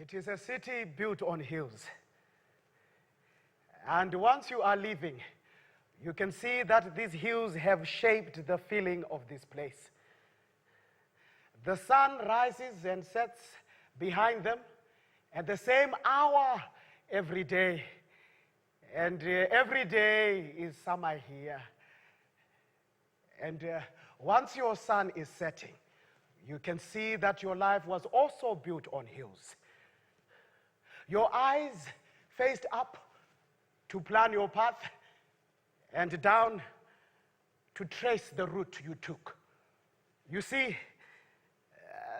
It is a city built on hills. And once you are leaving, you can see that these hills have shaped the feeling of this place. The sun rises and sets behind them at the same hour every day. And every day is summer here. And once your sun is setting, you can see that your life was also built on hills. Your eyes faced up to plan your path and down to trace the route you took. You see,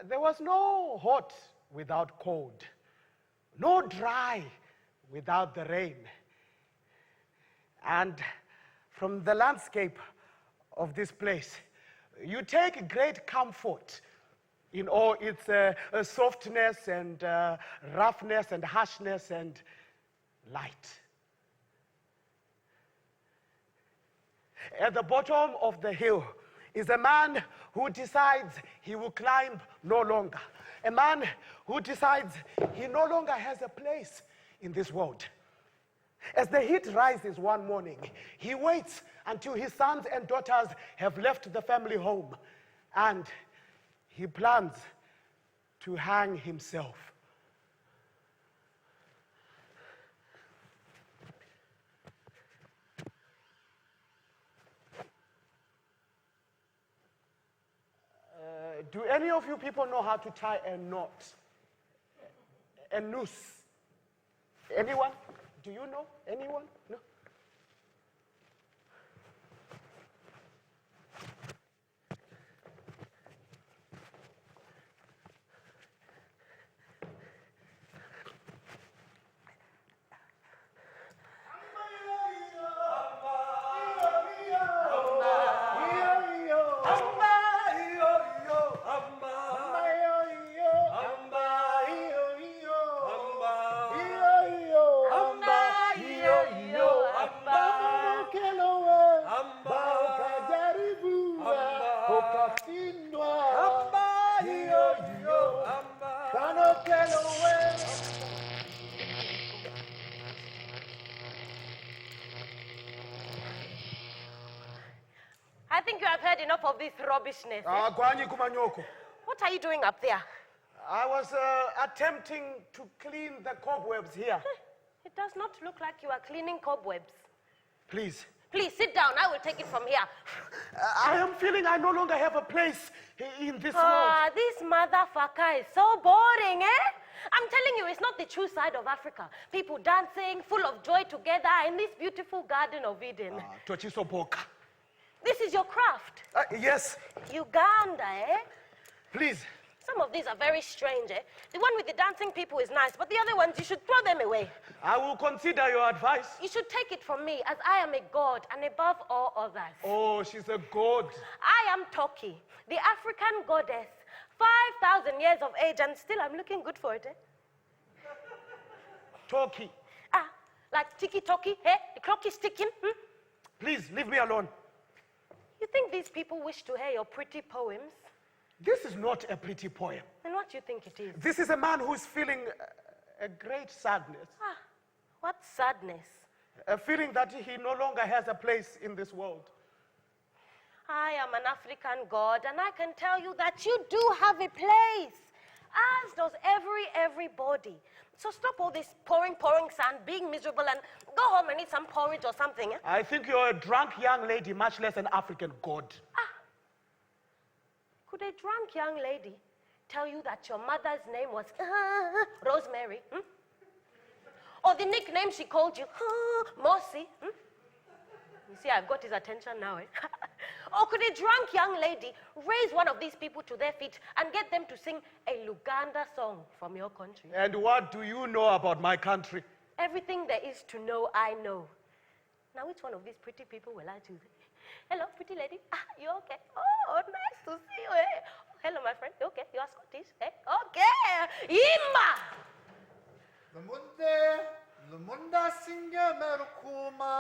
there was no hot without cold, no dry without the rain. And from the landscape of this place, you take great comfort in all its softness and roughness and harshness and light. At the bottom of the hill is a man who decides he will climb no longer. A man who decides he no longer has a place in this world. As the heat rises one morning, he waits until his sons and daughters have left the family home, and he plans to hang himself. Do any of you people know how to tie a knot? A noose? Anyone? Do you know? Anyone? No? I think you have heard enough of this rubbishness. What are you doing up there? I was attempting to clean the cobwebs here. It does not look like you are cleaning cobwebs. Please. Please sit down. I will take it from here. I am feeling I no longer have a place in this world. This motherfucker is so boring, eh? I'm telling you, it's not the true side of Africa. People dancing, full of joy together in this beautiful Garden of Eden. This is your craft. Yes. Uganda, eh? Please. Some of these are very strange, eh? The one with the dancing people is nice, but the other ones, you should throw them away. I will consider your advice. You should take it from me, as I am a god, and above all others. Oh, she's a god. I am Toki, the African goddess. 5,000 years of age, and still I'm looking good for it, eh? Toki. Like tiki-toki, eh? The clock is ticking, Please, leave me alone. You think these people wish to hear your pretty poems? This is not a pretty poem. Then what do you think it is? This is a man who is feeling a great sadness. What sadness? A feeling that he no longer has a place in this world. I am an African god, and I can tell you that you do have a place, as does everybody. So stop all this pouring sand, being miserable, and go home and eat some porridge or something. Eh? I think you're a drunk young lady, much less an African god. Could a drunk young lady tell you that your mother's name was Rosemary? Or the nickname she called you, Mossy? You see, I've got his attention now, eh? Or could a drunk young lady raise one of these people to their feet and get them to sing a Luganda song from your country? And what do you know about my country? Everything there is to know, I know. Now, which one of these pretty people will I choose? Hello, pretty lady. You okay? Oh, nice to see you, eh? Hello, my friend. You okay? You are Scottish, eh? Okay. Imma! Lamunda singa merukuma.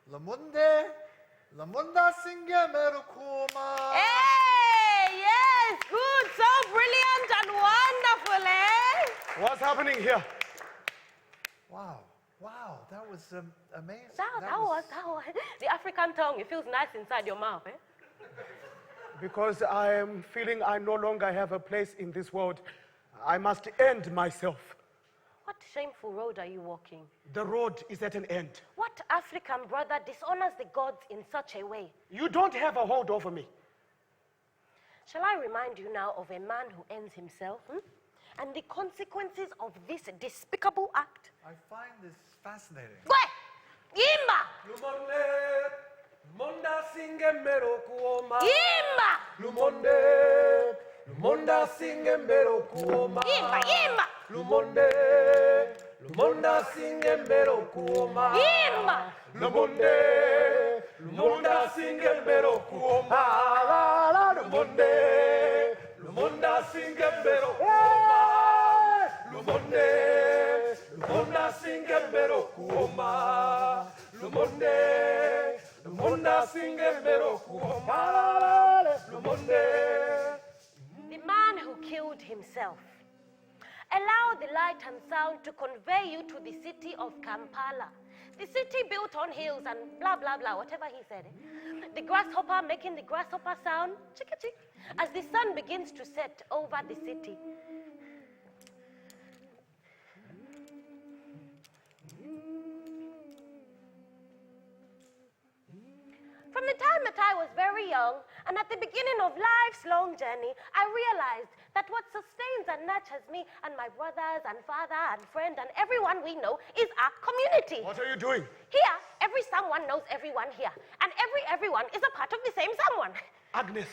Lamunda singa merukuma. Hey, yes, good, so brilliant and wonderful, eh? What's happening here? Wow. Wow, that was amazing. That was. The African tongue, it feels nice inside your mouth, eh? Because I am feeling I no longer have a place in this world. I must end myself. What shameful road are you walking? The road is at an end. What African brother dishonors the gods in such a way? You don't have a hold over me. Shall I remind you now of a man who ends himself, and the consequences of this despicable act? I find this fascinating. Gwe! Yimba! Lumonda singembero kuoma. Yimba! Lumonda singembero kuoma. Yimba! Lumonda singembero kuoma. Yimba! Lumonda singembero kuoma. Lumonda singembero kuoma. Lumonda singembero kuoma. Lumonda singembero kuoma. The man who killed himself. Allow the light and sound to convey you to the city of Kampala. The city built on hills and blah, blah, blah, whatever he said. The grasshopper making the grasshopper sound, chicka chick, as the sun begins to set over the city. From the time that I was very young, and at the beginning of life's long journey, I realized that what sustains and nurtures me and my brothers and father and friend and everyone we know is our community. What are you doing? Here, every someone knows everyone here, and everyone is a part of the same someone. Agnes.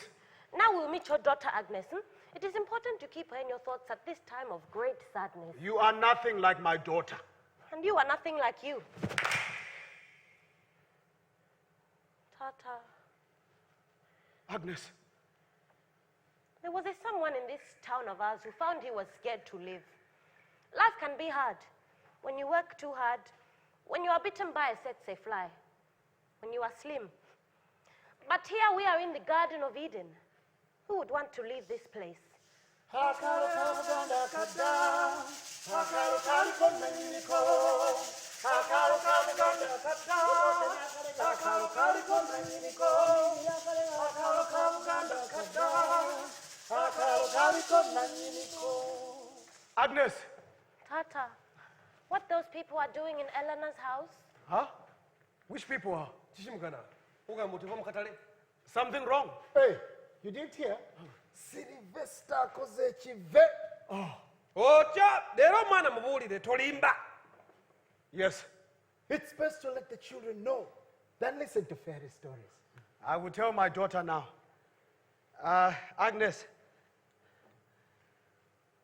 Now we'll meet your daughter, Agnes. It is important to keep her in your thoughts at this time of great sadness. You are nothing like my daughter. And you are nothing like you. Tata. Agnes. There was someone in this town of ours who found he was scared to live. Life can be hard. When you work too hard, when you are bitten by a tsetse fly, when you are slim. But here we are in the Garden of Eden. Who would want to leave this place? Agnes. Tata, what those people are doing in Eleanor's house? Huh? Which people are? Chishimukana. Ugamba utiva mukatale. Something wrong. Hey, you didn't hear? Sylvester koze chive. Ocha, lero mwana mubuulire tolimba. Yes. It's best to let the children know than listen to fairy stories. I will tell my daughter now. Agnes,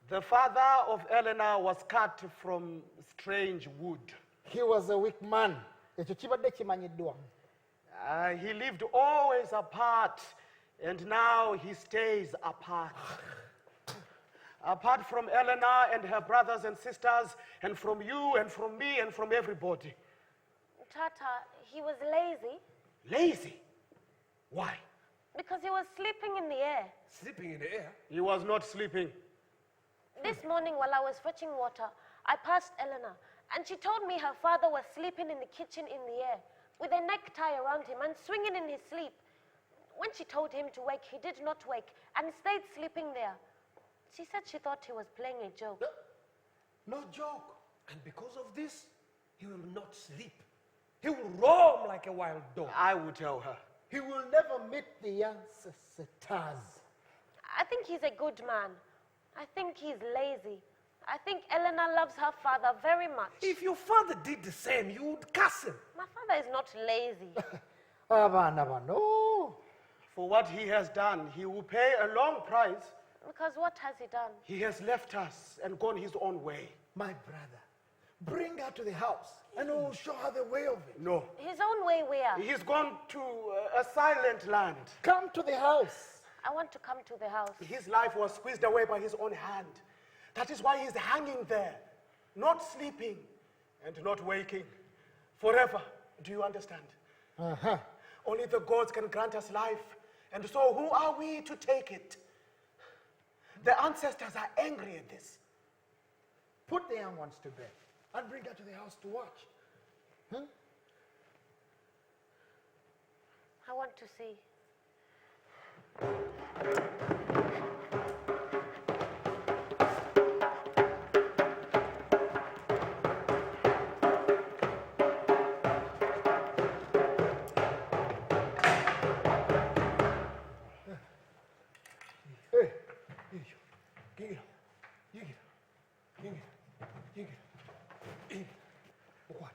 the father of Eleanor was cut from strange wood. He was a weak man. Ekyo kibadde kimanyiddwa. He lived always apart, and now he stays apart. Apart from Eleanor and her brothers and sisters, and from you and from me and from everybody. Tata, he was lazy Lazy? Why? because he was sleeping in the air. Sleeping in the air. He was not sleeping. This morning while I was fetching water, I passed Eleanor, and she told me her father was sleeping in the kitchen in the air, with a necktie around him and swinging in his sleep. When she told him to wake, he did not wake and stayed sleeping there. She said she thought he was playing a joke. No joke. And because of this, he will not sleep. He will roam like a wild dog. I will tell her. He will never meet the ancestors. I think he's a good man. I think he's lazy. I think Eleanor loves her father very much. If your father did the same, you would curse him. My father is not lazy. Abaana bano. For what he has done, he will pay a long price. Because what has he done? He has left us and gone his own way. My brother, bring her to the house and we'll show her the way of it. No. His own way where? He's gone to a silent land. Come to the house. I want to come to the house. His life was squeezed away by his own hand. That is why he's hanging there, not sleeping and not waking. Forever. Do you understand? Uh-huh. Only the gods can grant us life. And so who are we to take it? The ancestors are angry at this. Put the young ones to bed and bring her to the house to watch. Huh? I want to see. Hey, get it. You get it. You get it. You get it. What?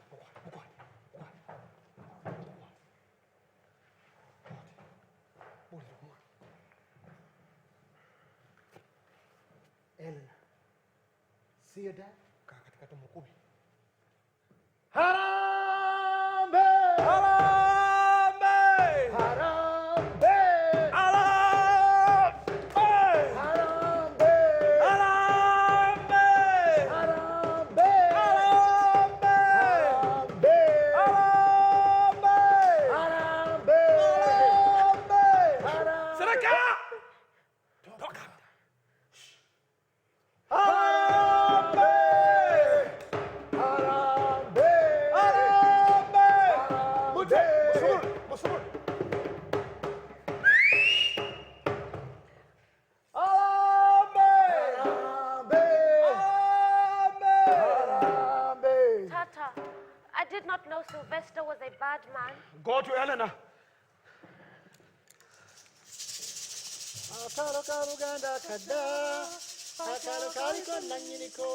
Ellen, see your dad? Harambe! Harambe! Harambe! Harambe! Harambe! Harambe! Harambe! Harambe! Harambe! Harambe! Harambe! Harambe! Sereka! Toka! Harambe! Harambe! Harambe! Mute! Harambe! Musul! Harambe! Harambe! Tata, I did not know Sylvester was a bad man. Go to Eleanor. Akalo karuganda kada, akalo kaliko nanyiniko.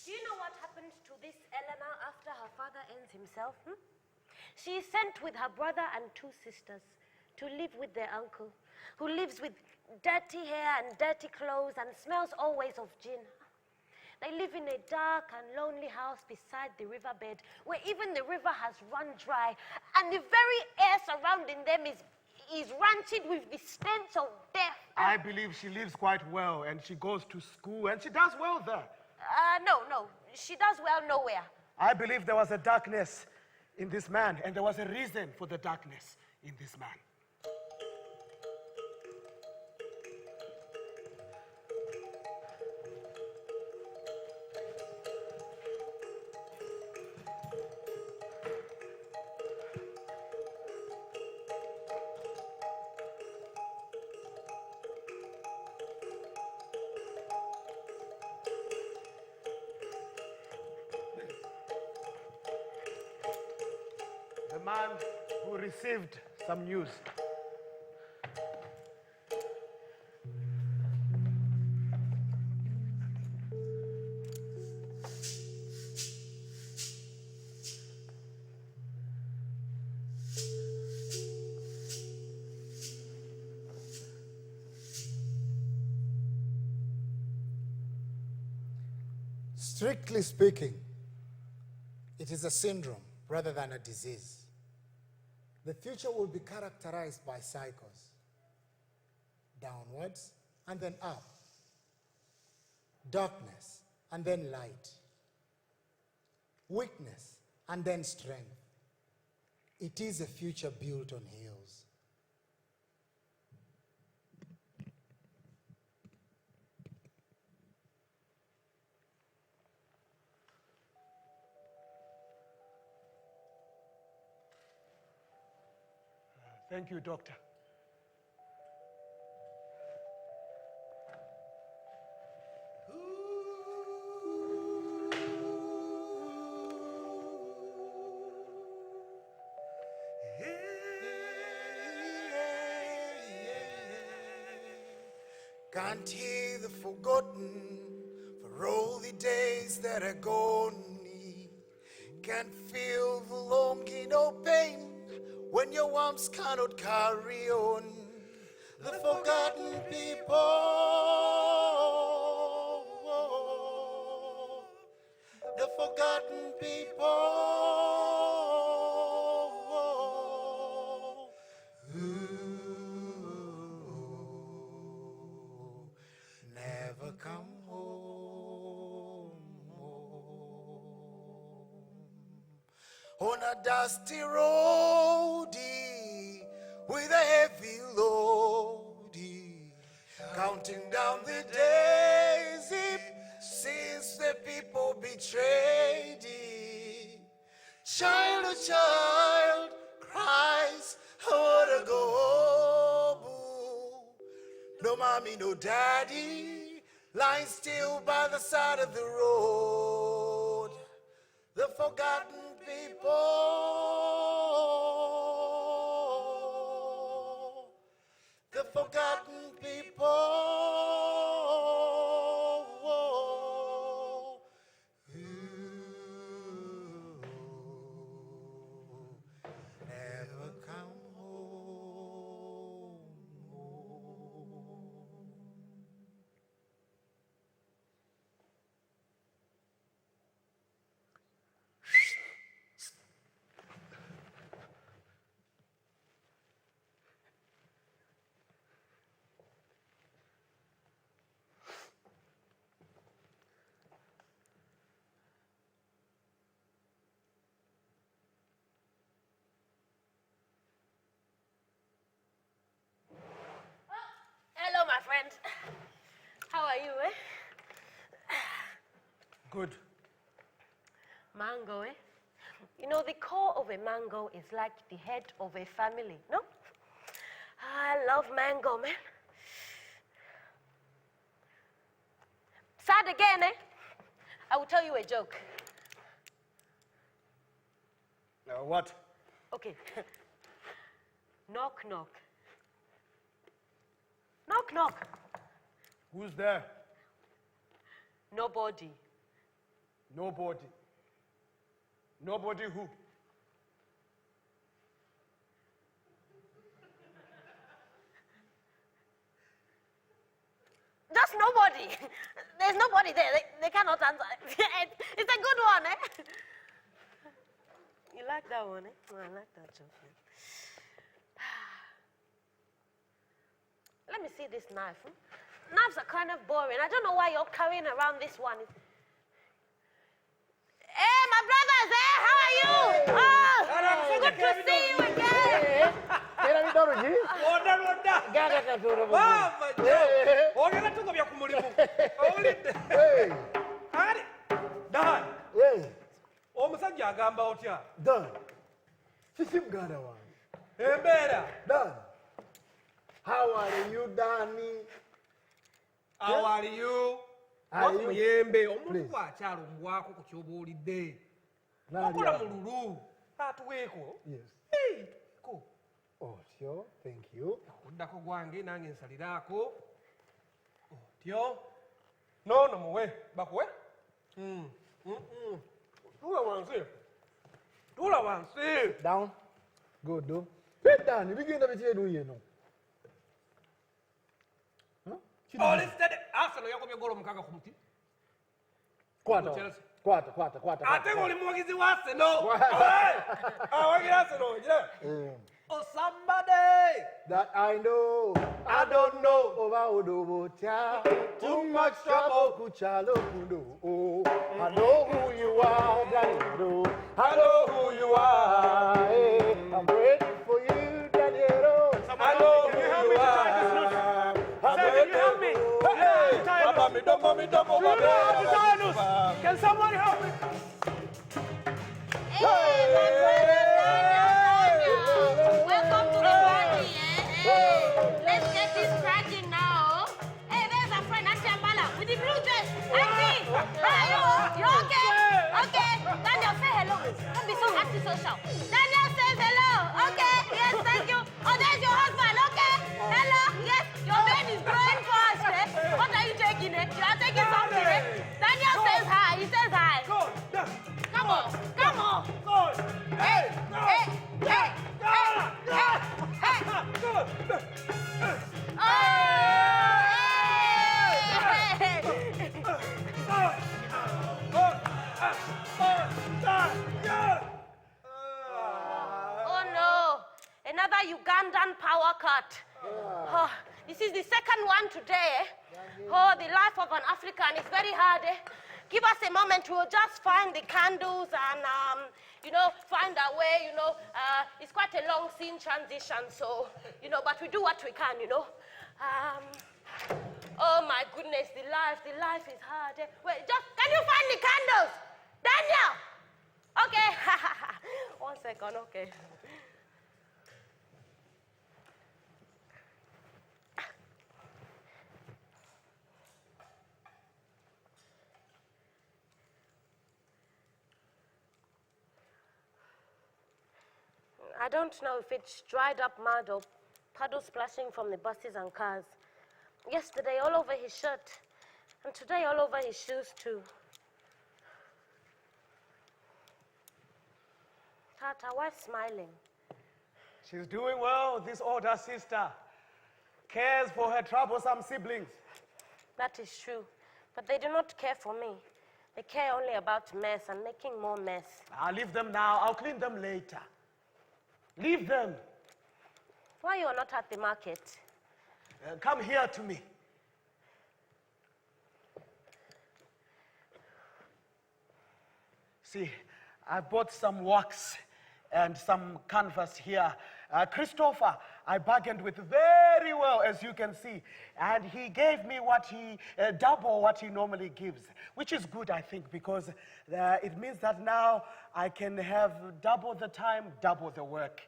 Do you know what happened to this Eleanor after her father ends himself? She is sent with her brother and 2 sisters to live with their uncle, who lives with dirty hair and dirty clothes and smells always of gin. They live in a dark and lonely house beside the riverbed, where even the river has run dry, and the very air surrounding them is rancid with the stench of death. I believe she lives quite well and she goes to school and she does well there. No, she does well nowhere. I believe there was a darkness in this man and there was a reason for the darkness in this man. The man who received some news. Strictly speaking, it is a syndrome rather than a disease. The future will be characterized by cycles, downwards and then up, darkness and then light, weakness and then strength. It is a future built on hills. Thank you, Doctor. Can't hear the forgotten for all the days that are gone. Can't feel the longing or pain when your arms cannot carry on. The forgotten people, the forgotten people who never come home. On a dusty road with a heavy load, counting down the days, since the people betrayed thee. Child, oh child, cries, I wanna go home. No mommy, no daddy, lying still by the side of the road. The forgotten people, the forgotten people. Never come home. Hello, my friend. How are you, eh? Good. Mango, eh? You know, the core of a mango is like the head of a family, no? I love mango, man. Sad again, eh? I will tell you a joke. What? Okay. Knock, knock. Knock, knock. Who's there? Nobody. Nobody. Nobody who? Just nobody. There's nobody there. They cannot answer. It's a good one, eh? You like that one, eh? Oh, I like that joke. Let me see this knife. Knives are kind of boring. I don't know why you're carrying around this one. Hey, my brothers, eh? How are you? Oh, good to see you again. Omusajja agamba otya? Dan, sisi muganda wange. Embeera. Dan, how are you, Danny? How are you? Wakuyembe, omuntu bw'akyala omubwako ku ky'obuulidde. Okola mu lulu. Atuweeko. Yes. Hey, ko. Otyo, thank you. Oddako gwange nange nsaliraako. Otyo. Noono muwe. Bakuwe? Tula wansi. Tula wansi. Down. Good, do. Hey, Danny, bigenda bityedu yeno. Olistede Arsenal yakobye golo mukaga ku muti. Kwata. Ate ng'oli muwagizi wa Arsenal. Awagira Arsenal, yeah. Oh, somebody that I know, I don't know. Oba odobotya, too much trouble kuchalo kundo. Oh, I know who you are, Daniello. I know who you are. Hey, I'm waiting for you, Daniello. I know who you are. Can you help me? Can someone help me? Hey, my brother, welcome to the party, eh? Hey, let's get this cracking now. Hey, there's our friend Auntie Amala with the blue dress. Auntie, how are you? You okay? Okay. Daniel, say hello. Don't be so antisocial. Daniel says hello. Okay. Yes, thank you. Oh, there's your husband. Okay. Hello. Yes, your man is growing fast. Eh? What are you taking? Eh? You are taking something. Eh? Daniel says hi. He says hi. Come on. Come on. Hey. Hey. Hey. Hey. Hey. Oh no, another Ugandan power cut. Oh, this is the second one today. Oh, the life of an African is very hard. Give us a moment, we'll just find the candles and, find our way, It's quite a long scene transition, so, but we do what we can, Oh my goodness, the life is hard. Wait, just, can you find the candles? Daniel! Okay, 1 second, okay. I don't know if it's dried up mud or puddles splashing from the buses and cars. Yesterday, all over his shirt, and today, all over his shoes, too. Tata, why smiling? She's doing well, this older sister. Cares for her troublesome siblings. That is true, but they do not care for me. They care only about mess and making more mess. I'll leave them now. I'll clean them later. Leave them. Why you are not at the market? Come here to me. See, I bought some wax and some canvas here. Christopher, I bargained with very well, as you can see. And he gave me double what he normally gives, which is good, I think, because it means that now I can have double the time, double the work.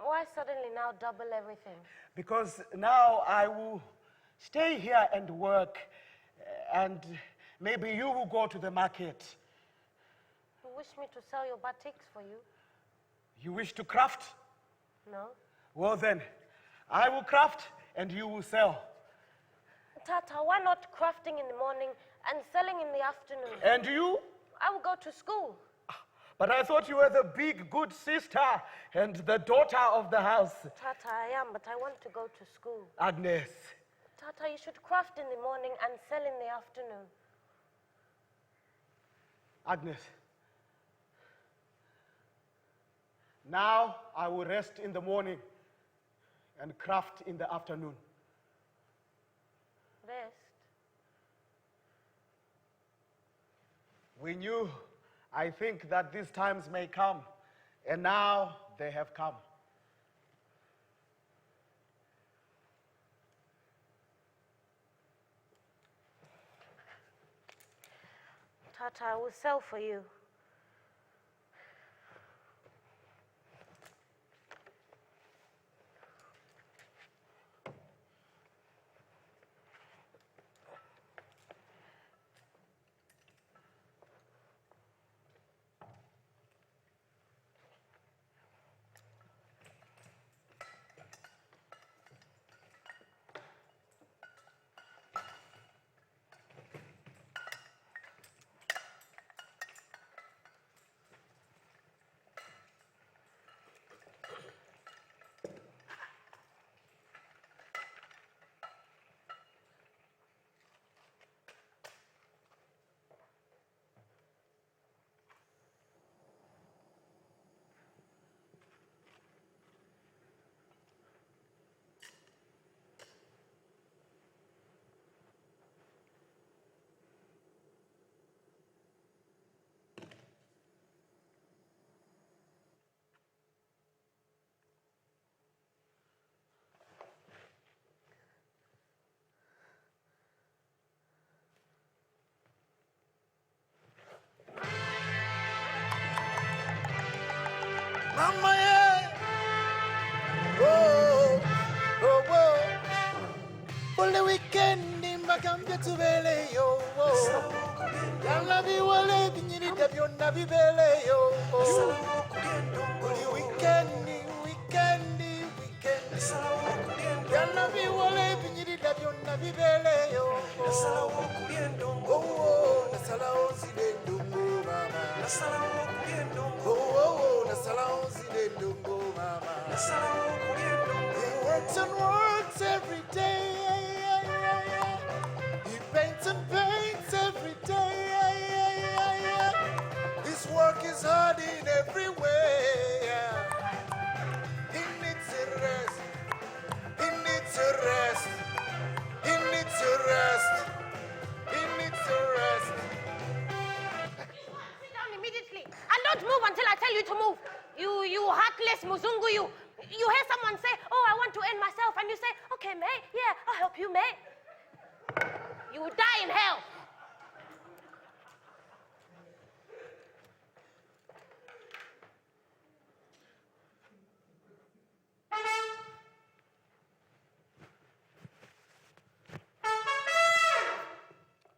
Why suddenly now double everything? Because now I will stay here and work, and maybe you will go to the market. You wish me to sell your batiks for you? You wish to craft? No. Well then, I will craft and you will sell. Tata, why not crafting in the morning and selling in the afternoon? And you? I will go to school. But I thought you were the big, good sister and the daughter of the house. Tata, I am, but I want to go to school. Agnes. Tata, you should craft in the morning and sell in the afternoon. Agnes. Now I will rest in the morning and craft in the afternoon. Rest? We knew, I think, that these times may come, and now they have come. Tata, I will sell for you. Mama, yeah. Oh, oh, oh. For the weekend, Makambia to Bele, yo. Yalabi Wale, Biniri, Dabiona, Bibele, yo. For the weekend. Yalabi Wale, Biniri, Dabiona, Bibele, yo. Oh, Nasala Ozi, Mama. Oh, Nasala Ozi, Mama. He works and works every day. He paints and paints every day. His work is hard in every way. He needs a rest. He needs a rest. He needs a rest. He needs a rest. Sit down immediately and don't move until I tell you to move. You heartless Muzungu, you hear someone say, oh, I want to end myself, and you say, okay, mate, yeah, I'll help you, mate. You will die in hell.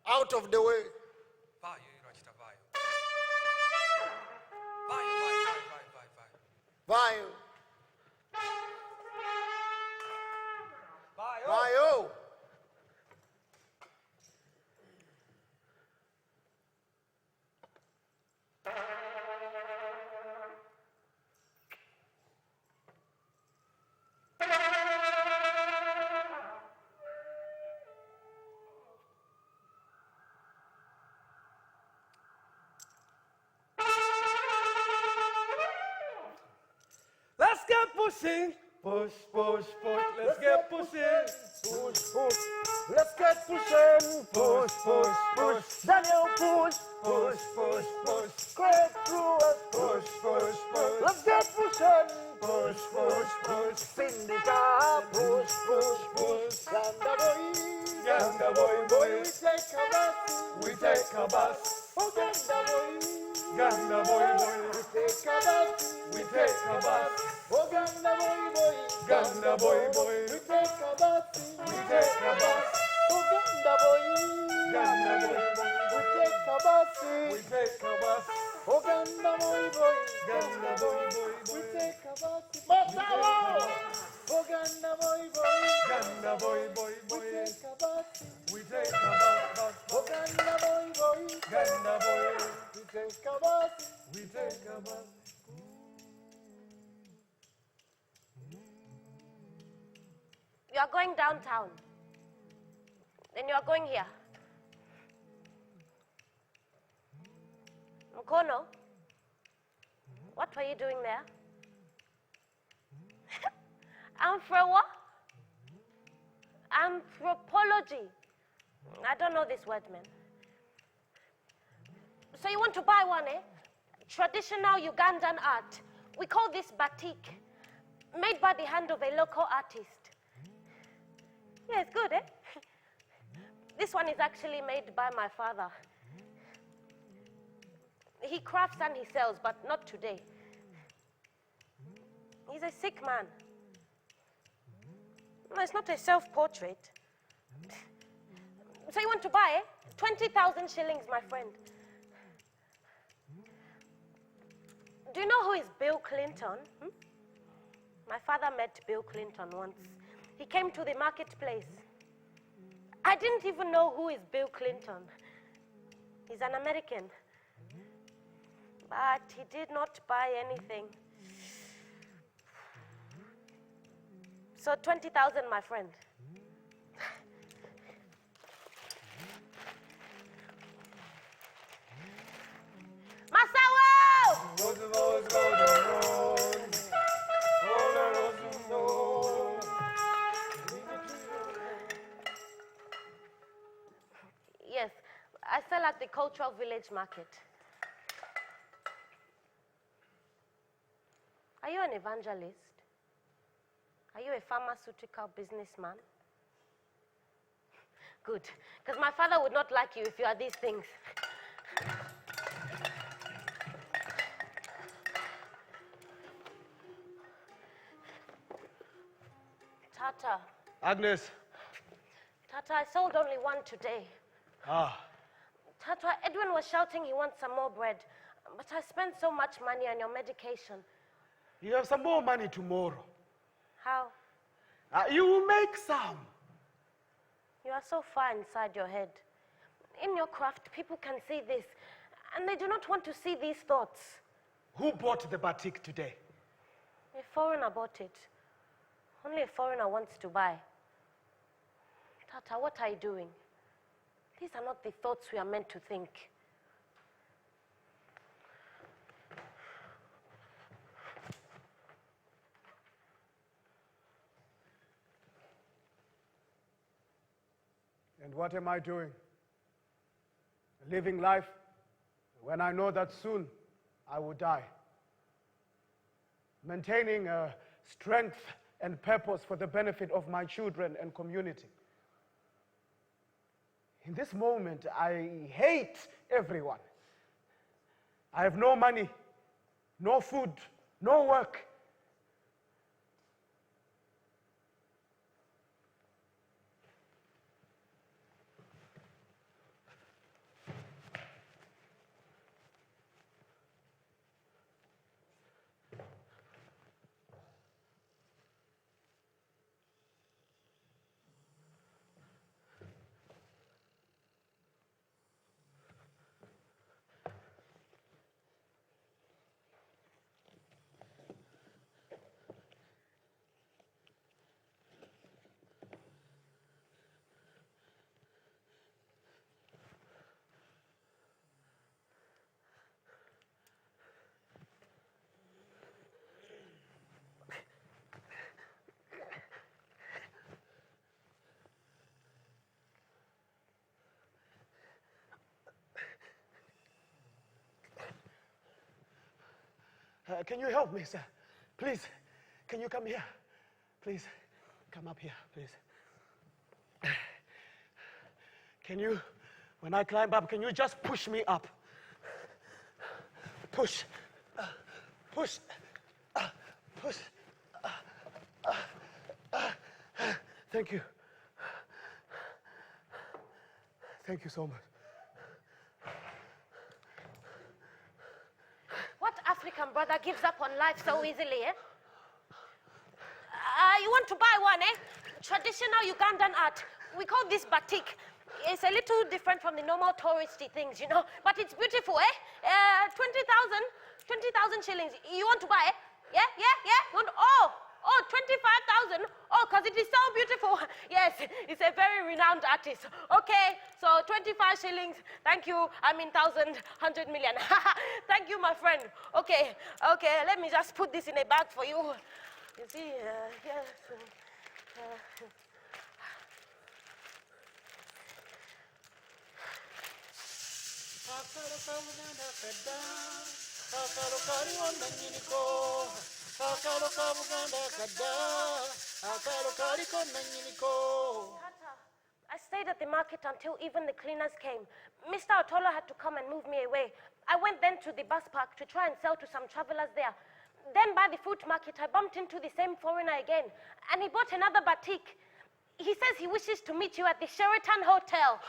Out of the way. Vai. Vai, oh. Let's get pushing. Push, push, push. Let's get pushing. Push, push. Let's get pushing. Push, push, push. Daniel, push. Push, push, push. Great PRUESS. Push, push, push. Let's get pushing. Push, push, push. Syndica. Push, push, push. Ganda Boys. Ganda boy, boy. We take a bus. We take a bus. Oh, Ganda Boys. Ganda boy, boy. We take a bus. We take a bus. Oh, Ganda Boy. Ganda boy, boy. We take a bus. We take a bus. Oh, Ganda Boy. Ganda boy, boy. We take a bus. We take a bus. Oh, Ganda Boy. Ganda boy, boy, We boy. take a bus. Masawa! Oh, Ganda Boy. Ganda boy, boy, We boy. take a bus. We take a bus, bus, Oh, bus. Ganda Boy. Ganda boy. We take a bus. We take a bus. You are going downtown. Then you are going here. Mkono, what were you doing there? Anthropology. I don't know this word, man. So you want to buy one, eh? Traditional Ugandan art. We call this batik. Made by the hand of a local artist. Yeah, it's good, eh? This one is actually made by my father. He crafts and he sells, but not today. He's a sick man. No, it's not a self-portrait. So you want to buy, eh? 20,000 shillings, my friend. Do you know who is Bill Clinton? My father met Bill Clinton once. He came to the marketplace. I didn't even know who is Bill Clinton. He's an American. But he did not buy anything. So 20,000, my friend. Masawo! Roads and roads, roads and roads. All the roads you know. Yes, I sell at the Cultural Village Market. Are you an evangelist? Are you a pharmaceutical businessman? Good, because my father would not like you if you are these things. Tata, Agnes. Tata, I sold only one today. Ah, Tata, Edwin was shouting he wants some more bread, but I spent so much money on your medication. you have some more money tomorrow. How? You will make some. You are so far inside your head. In your craft, people can see this, and they do not want to see these thoughts. Who bought the batik today? A foreigner bought it. Only a foreigner wants to buy. Tata, what are you doing? These are not the thoughts we are meant to think. And what am I doing? Living life when I know that soon I will die. Maintaining strength and purpose for the benefit of my children and community. In this moment, I hate everyone. I have no money, no food, no work. Can you help me, sir? Please, can you come here? Please, come up here, please. Can you, when I climb up, can you just push me up? Push, push, push. Thank you. Thank you so much. What African brother gives up on life so easily, eh? You want to buy one, eh? Traditional Ugandan art. We call this batik. It's a little different from the normal touristy things, you know, but it's beautiful, eh? 20,000 shillings. You want to buy, eh? Yeah? You want, oh, 25,000. Oh, because it is so beautiful. Yes, it's a very renowned artist. Okay, so 25 shillings. Thank you. I mean, 1,000, 100 million. Thank you, my friend. Okay, let me just put this in a bag for you. You see, yes. I stayed at the market until even the cleaners came. Mr. Otolo had to come and move me away. I went then to the bus park to try and sell to some travelers there. Then by the fruit market, I bumped into the same foreigner again, and he bought another batik. He says he wishes to meet you at the Sheraton Hotel.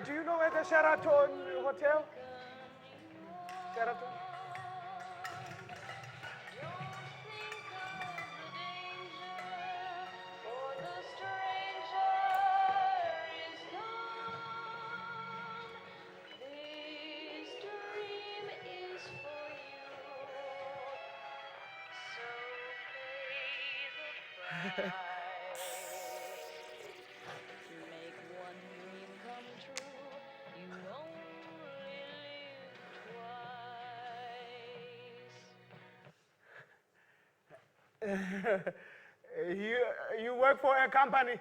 Do you know where the Sheraton Hotel? Sheraton? You work for a company,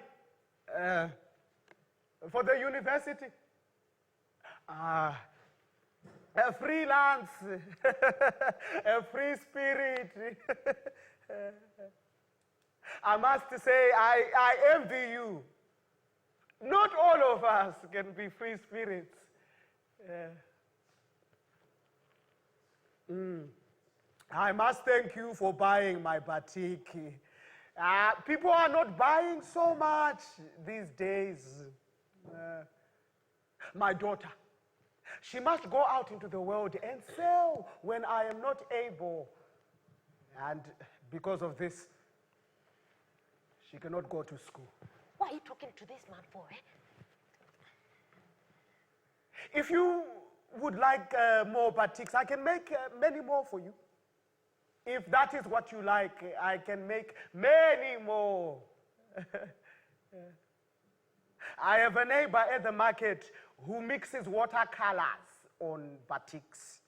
for the university. A freelance, a free spirit. I must say, I envy you. Not all of us can be free spirits. I must thank you for buying my batik. People are not buying so much these days. My daughter, she must go out into the world and sell when I am not able. And because of this, she cannot go to school. What are you talking to this man for, eh? If you would like more batiks, I can make many more for you. If that is what you like, I can make many more. I have a neighbor at the market who mixes watercolors on batiks.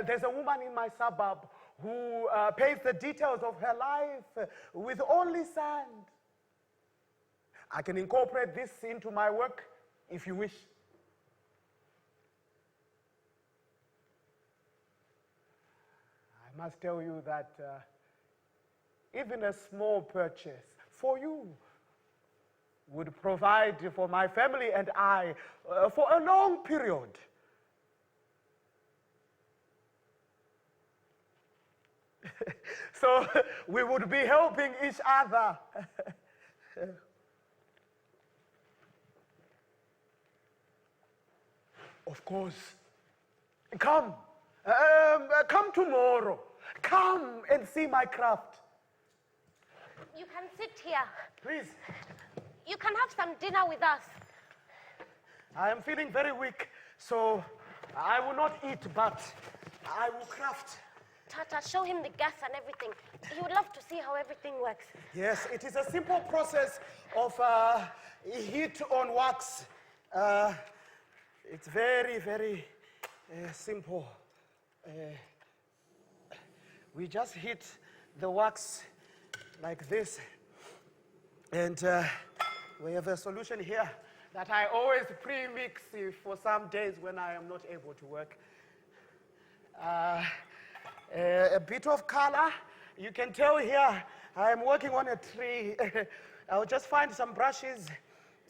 There's a woman in my suburb who paints the details of her life with only sand. I can incorporate this into my work if you wish. I must tell you that even a small purchase for you would provide for my family and I for a long period. So we would be helping each other. Of course. Come. Come tomorrow. Come and see my craft. You can sit here. Please. You can have some dinner with us. I am feeling very weak, so I will not eat, but I will craft. Tata, show him the gas and everything. He would love to see how everything works. Yes, it is a simple process of heat on wax. It's very, very simple. We just heat the wax like this, and we have a solution here that I always pre-mix for some days when I am not able to work. A bit of color. You can tell here I am working on a tree. I'll just find some brushes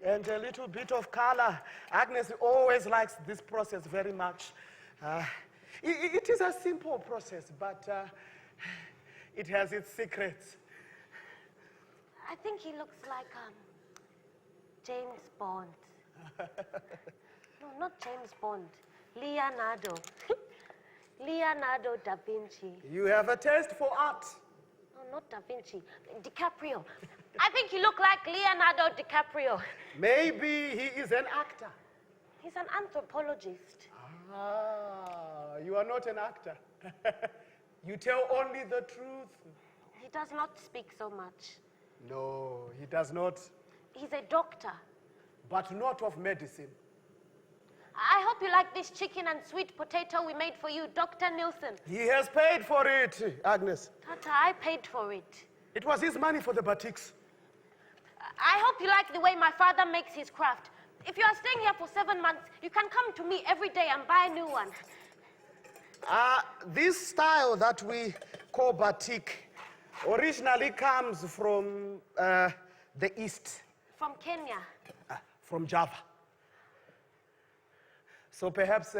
and a little bit of color. Agnes always likes this process very much. It is a simple process, but it has its secrets. I think he looks like James Bond. No, not James Bond. Leonardo. Leonardo da Vinci. You have a taste for art. No, not da Vinci. DiCaprio. I think you look like Leonardo DiCaprio. Maybe he is an actor. He's an anthropologist. Ah, you are not an actor. You tell only the truth. He does not speak so much. No, he does not. He's a doctor. But not of medicine. I hope you like this chicken and sweet potato we made for you, Dr. Nielsen. He has paid for it, Agnes. Tata, I paid for it. It was his money for the batiks. I hope you like the way my father makes his craft. If you are staying here for 7 months, you can come to me every day and buy a new one. This style that we call batik originally comes from the East. From Kenya. From Java. So perhaps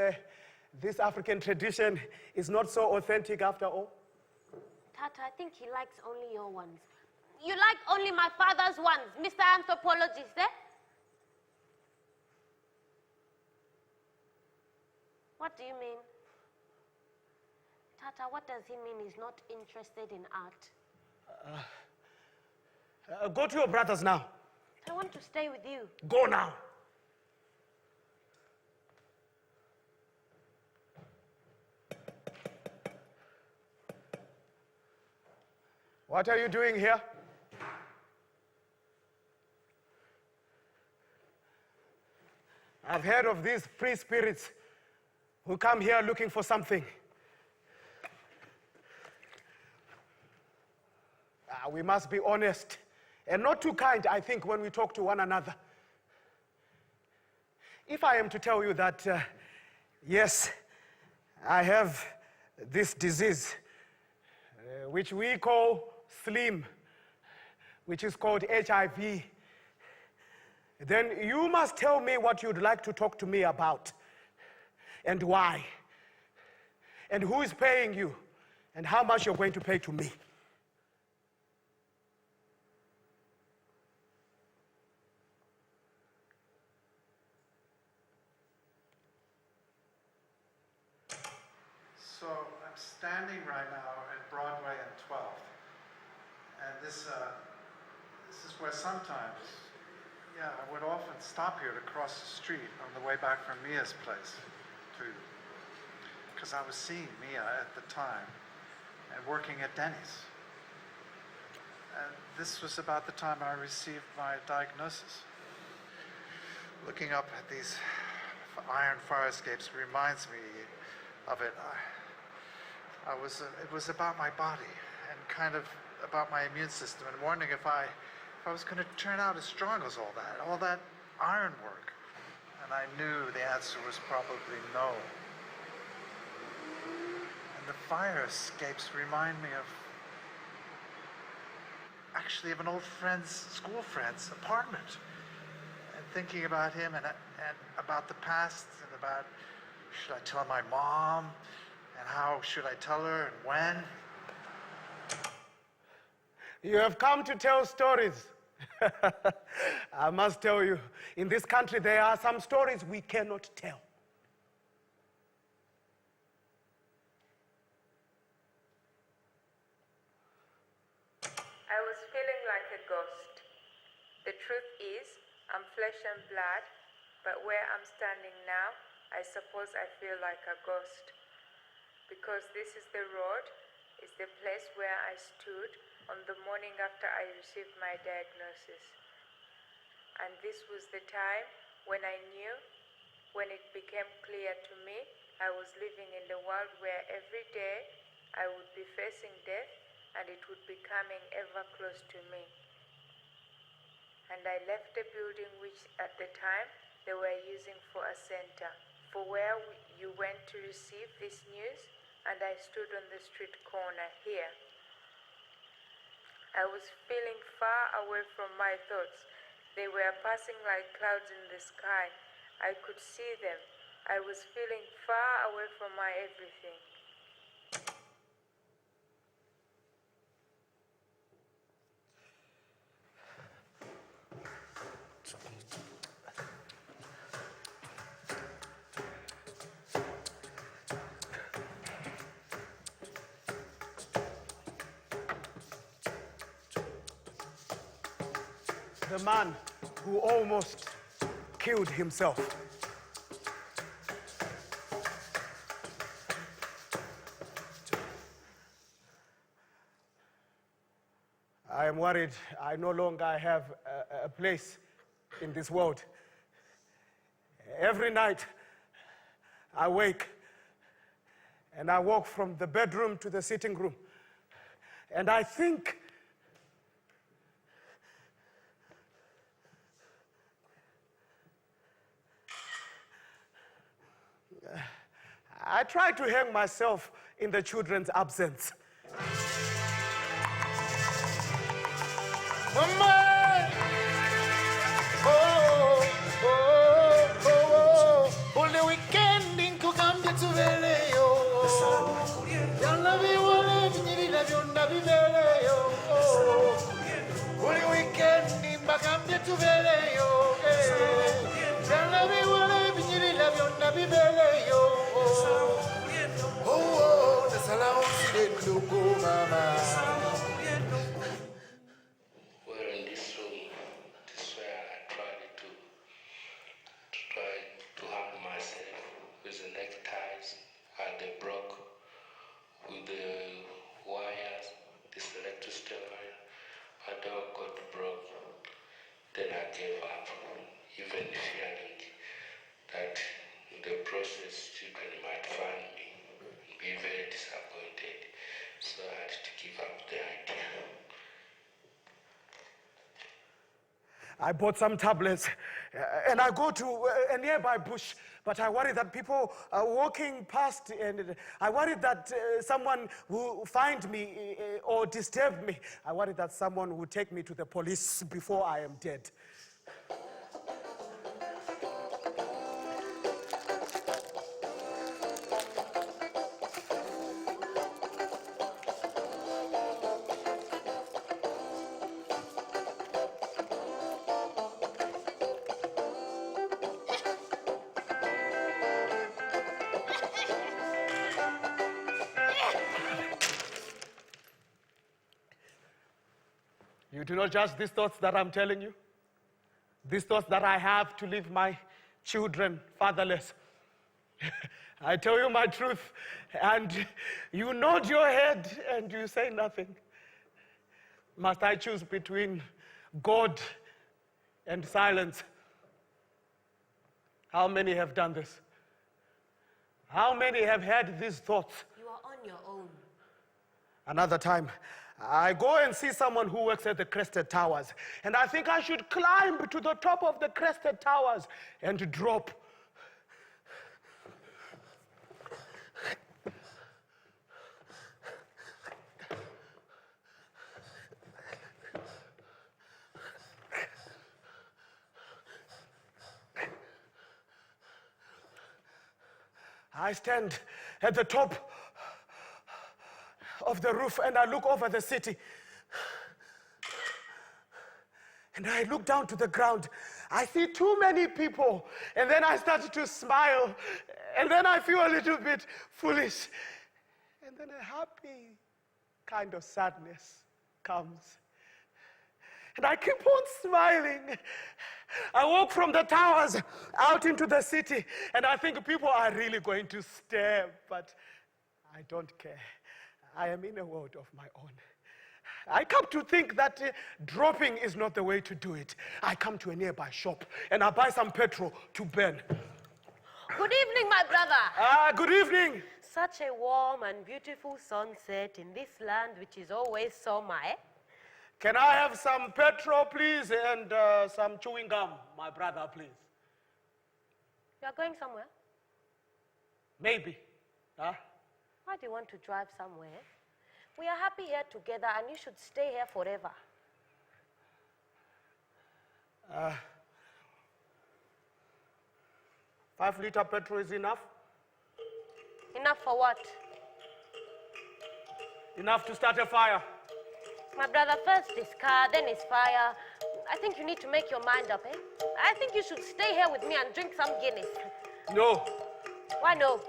this African tradition is not so authentic after all. Tata, I think he likes only your ones. You like only my father's ones, Mr. Anthropologist, eh? What do you mean? Tata, what does he mean he's not interested in art? Go to your brothers now. I want to stay with you. Go now. What are you doing here? I've heard of these free spirits who come here looking for something. We must be honest and not too kind, I think, when we talk to one another. If I am to tell you that, yes, I have this disease, which we call SLIM, which is called HIV, then you must tell me what you'd like to talk to me about and why. And who is paying you? and how much you're going to pay to me. So I'm standing right now at Broadway and 12th, and this is where sometimes, yeah, I would often stop here to cross the street on the way back from Mia's place, because I was seeing Mia at the time and working at DENIS. And this was about the time I received my diagnosis. Looking up at these iron fire escapes reminds me of it. It was about my body and kind of about my immune system, and wondering if I was going to turn out as strong as all that iron work. And I knew the answer was probably no. And the fire escapes remind me of an old school friend's apartment. And thinking about him and about the past and about, should I tell my mom? And how should I tell her and when? You have come to tell stories. I must tell you, in this country there are some stories we cannot tell. I was feeling like a ghost. The truth is, I'm flesh and blood, but where I'm standing now, I suppose I feel like a ghost. Because this is the road, is the place where I stood on the morning after I received my diagnosis. And this was the time when I knew, when it became clear to me, I was living in the world where every day I would be facing death and it would be coming ever close to me. And I left the building which at the time they were using for a center, for where you went to receive this news, and I stood on the street corner here. I was feeling far away from my thoughts. They were passing like clouds in the sky. I could see them. I was feeling far away from my everything. The man who almost killed himself. I am worried I no longer have a place in this world. Every night I wake and I walk from the bedroom to the sitting room, and I think I try to hang myself in the children's absence. Mama! All the weekend in Kugambia to Veleo. Yalavi wale vinyirila vyonda viveleo. All the weekend in Bagambia to Veleo. Yalavi wale vinyirila vyonda viveleo. Oh, the salon didn't look mama. I bought some tablets and I go to a nearby bush, but I worry that people are walking past, and I worry that someone will find me or disturb me. I worry that someone will take me to the police before I am dead. But you know, just these thoughts that I'm telling you, these thoughts that I have to leave my children fatherless. I tell you my truth, and you nod your head and you say nothing. Must I choose between God and silence? How many have done this? How many have had these thoughts? You are on your own. Another time, I go and see someone who works at the Crested Towers, and I think I should climb to the top of the Crested Towers and drop. I stand at the top of the roof and I look over the city. And I look down to the ground. I see too many people. And then I start to smile. And then I feel a little bit foolish. And then a happy kind of sadness comes. And I keep on smiling. I walk from the towers out into the city, and I think people are really going to stare, but I don't care. I am in a world of my own. I come to think that dropping is not the way to do it. I come to a nearby shop, and I buy some petrol to burn. Good evening, my brother. Good evening. Such a warm and beautiful sunset in this land which is always summer, eh? Can I have some petrol, please, and some chewing gum, my brother, please? You are going somewhere? Maybe. Huh? Why do you want to drive somewhere? We are happy here together, and you should stay here forever. 5-liter petrol is enough? Enough for what? Enough to start a fire. My brother, first is car, then is fire. I think you need to make your mind up, eh? I think you should stay here with me and drink some Guinness. No. Why no?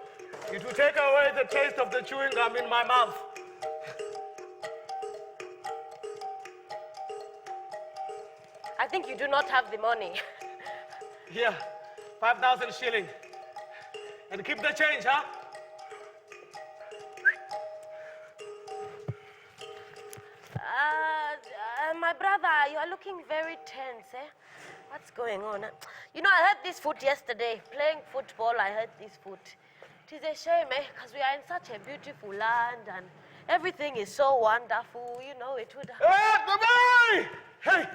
It will take away the taste of the chewing gum in my mouth. I think you do not have the money. Here, 5,000 shilling. And keep the change, huh? My brother, you are looking very tense, eh? What's going on? You know, I hurt this foot yesterday. Playing football, I hurt this foot. It is a shame, eh? Because we are in such a beautiful land and everything is so wonderful. You know, it would... Hey, bye-bye! Hey!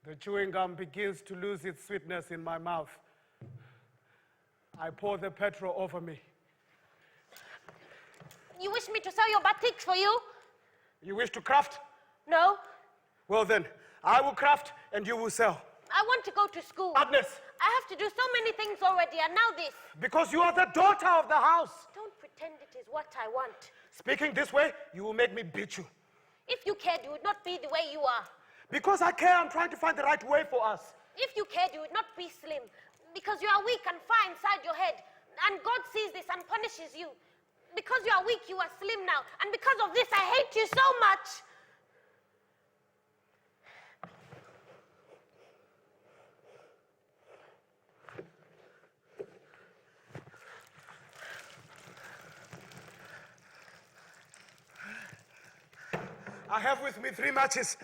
The chewing gum begins to lose its sweetness in my mouth. I pour the petrol over me. You wish me to sell your batiks for you? You wish to craft? No. Well then, I will craft and you will sell. I want to go to school. Agnes! I have to do so many things already, and now this. Because you are the daughter of the house. Don't pretend it is what I want. Speaking this way, you will make me beat you. If you cared, you would not be the way you are. Because I care, I'm trying to find the right way for us. If you cared, you would not be slim. Because you are weak and far inside your head. And God sees this and punishes you. Because you are weak, you are slim now. And because of this, I hate you so much. I have with me 3 matches.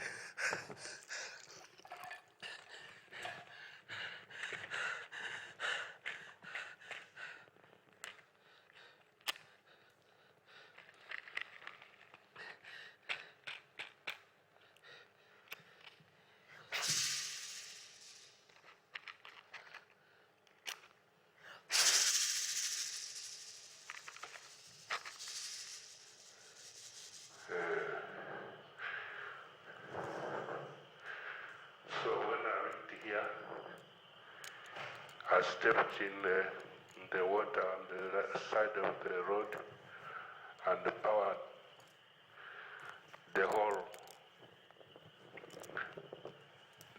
I stepped in the water on the side of the road and powered the whole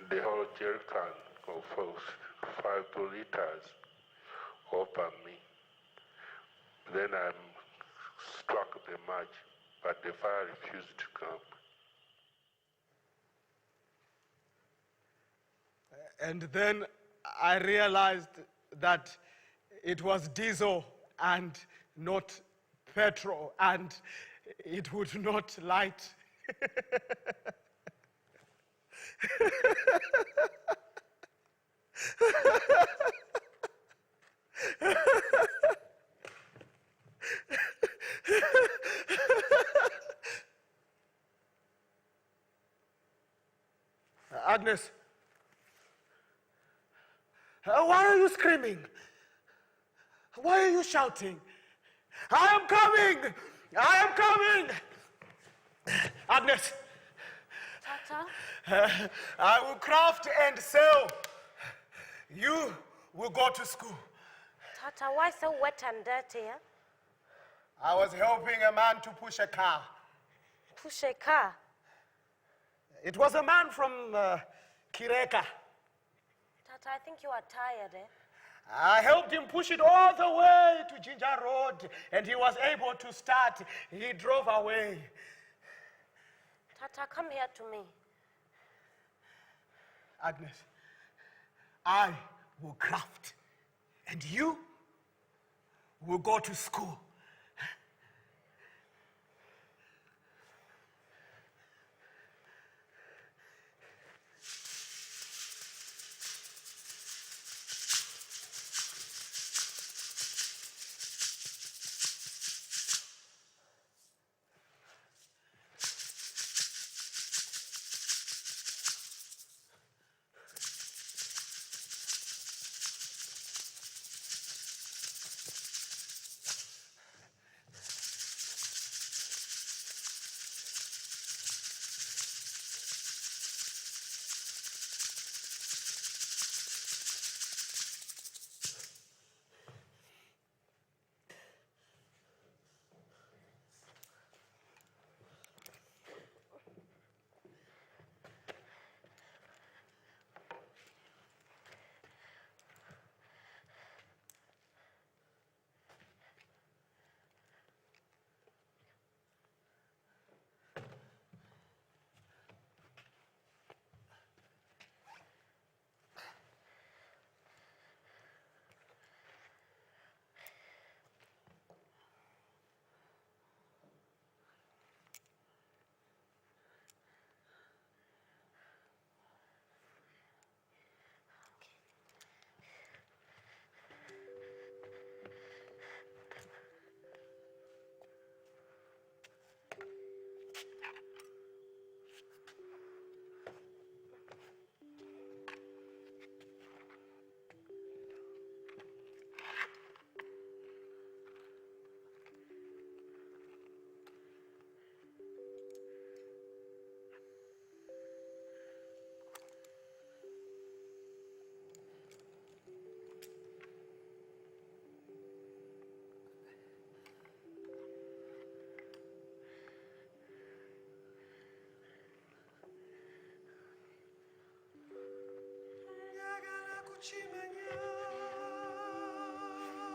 the whole jerrycan of 5 liters over me. Then I struck the match, but the fire refused to come. And then I realized that it was diesel and not petrol, and it would not light. Agnes, why are you screaming? Why are you shouting? I am coming! I am coming! Agnes, Tata? I will craft and sell. You will go to school. Tata, why so wet and dirty? Eh? I was helping a man to push a car. Push a car. It was a man from Kireka. Tata, I think you are tired, eh? I helped him push it all the way to Ginger Road, and he was able to start. He drove away. Tata, come here to me. Agnes, I will craft, and you will go to school.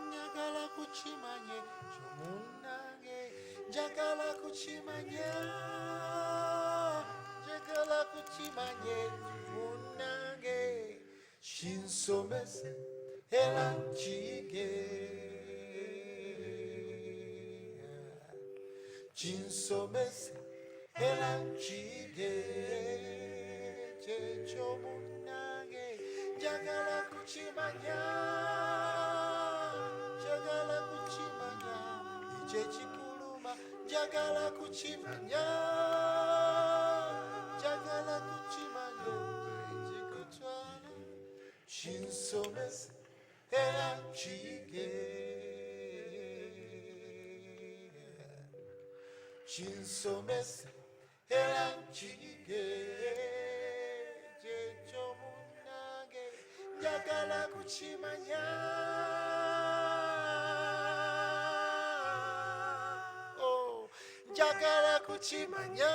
Njagala kuchimanye chomunange njagala kuchimanye njagala kuchimanye chomunange shinsomese era nchige chinsomese era nchige chechomunange njagala kuchimanya njagala kuchimanya ichechikuluma njagala kuchimanya njagala kuchimanya ichikutwala chinsomese era nchige chinsomese era nchige chechomunange njagala kuchimanya oh njagala kuchimanya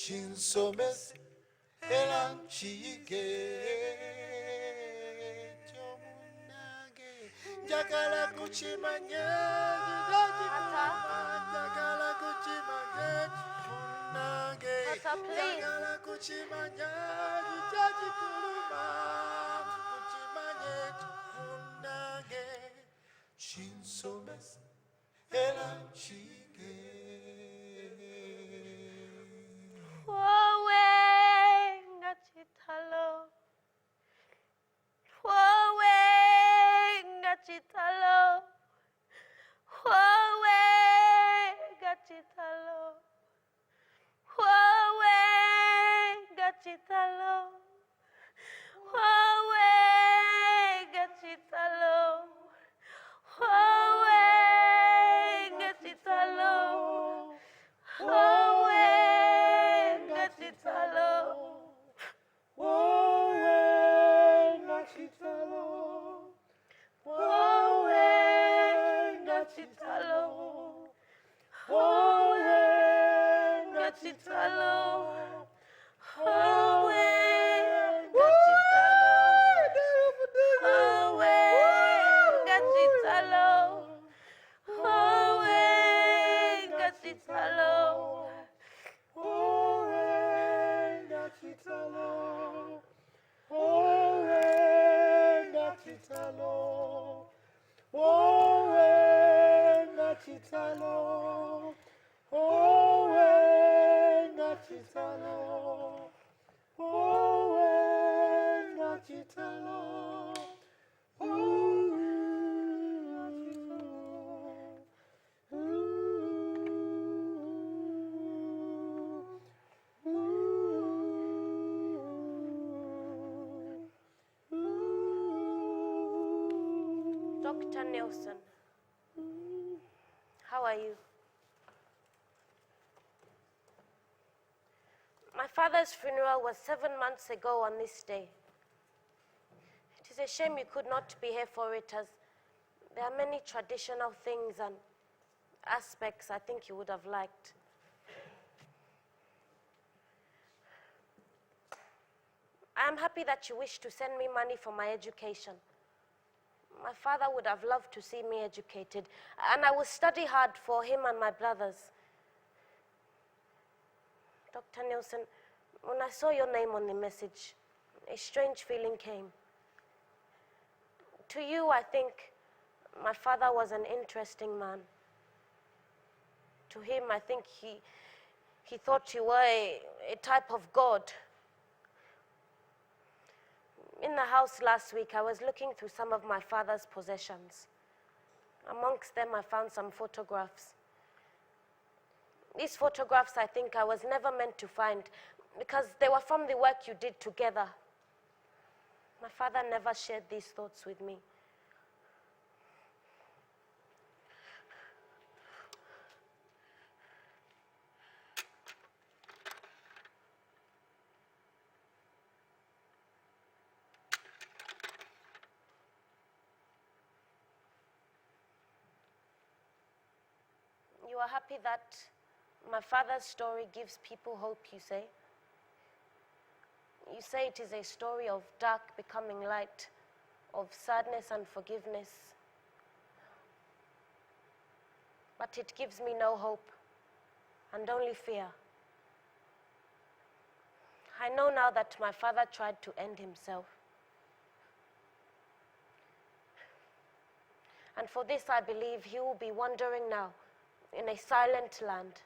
chinsomese era nchiyige kyomunange njagala kukimanya njagala kukimanya munange njagala kukimanya kikuluma kukimanye munange chinsomese era nchiyige. Wowe ngachitalo, wowe ngachitalo, wowe ngachitalo, wowe ngachitalo, wowe ngachitalo, wowe ngachitalo, wowe ngachitalo, wowe ngachitalo, wowe ngachitalo, wowe ngachitalo, wowe ngachitalo, wowe ngachitalo, wowe ngachitalo, wowe ngachitalo, wowe ngachitalo, wowe ngachitalo, wowe ngachitalo, Dr. Nelson, how are you? My father's funeral was 7 months ago on this day. It is a shame you could not be here for it, as there are many traditional things and aspects I think you would have liked. I am happy that you wish to send me money for my education. My father would have loved to see me educated, and I will study hard for him and my brothers. Dr. Nelson, when I saw your name on the message, a strange feeling came. To you, I think my father was an interesting man. To him, I think he thought you were a type of God. In the house last week, I was looking through some of my father's possessions. Amongst them, I found some photographs. These photographs, I think, I was never meant to find because they were from the work you did together. My father never shared these thoughts with me. You are happy that my father's story gives people hope, you say? You say it is a story of dark becoming light, of sadness and forgiveness. But it gives me no hope and only fear. I know now that my father tried to end himself. And for this, I believe he will be wandering now in a silent land.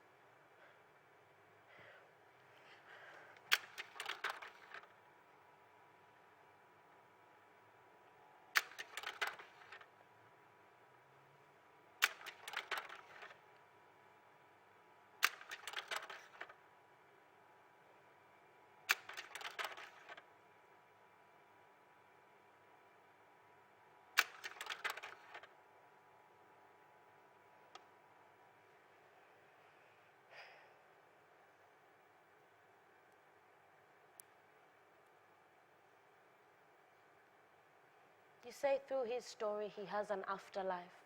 You say through his story he has an afterlife.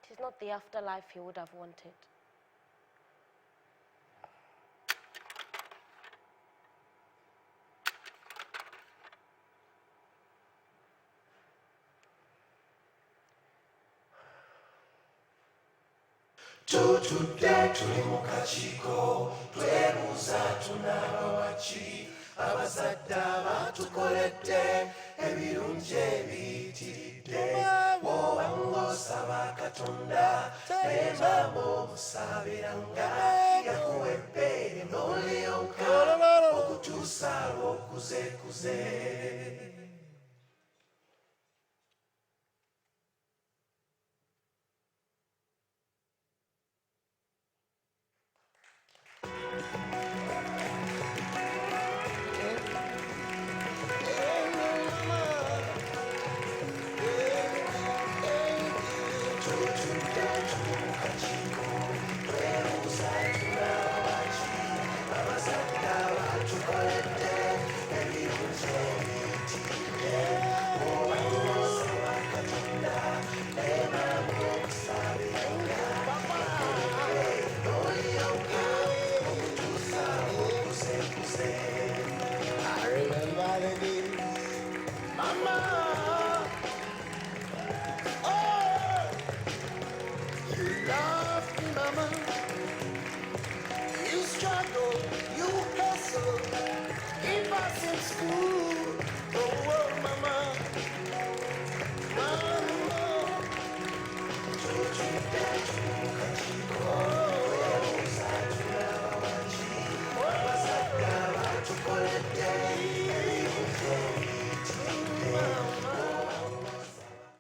It is not the afterlife he would have wanted. tutudde tuli mu kakiiko twebuuza tunaaba waki abazadde abatukoledde ebirungi ebiyitiridde bw'oba ng'osaba katonda naye maama omusaabiranga yakuwa ebbeere n'olyoka okutuusa lw'okuzekuze. You struggle, you hustle, keep us in school.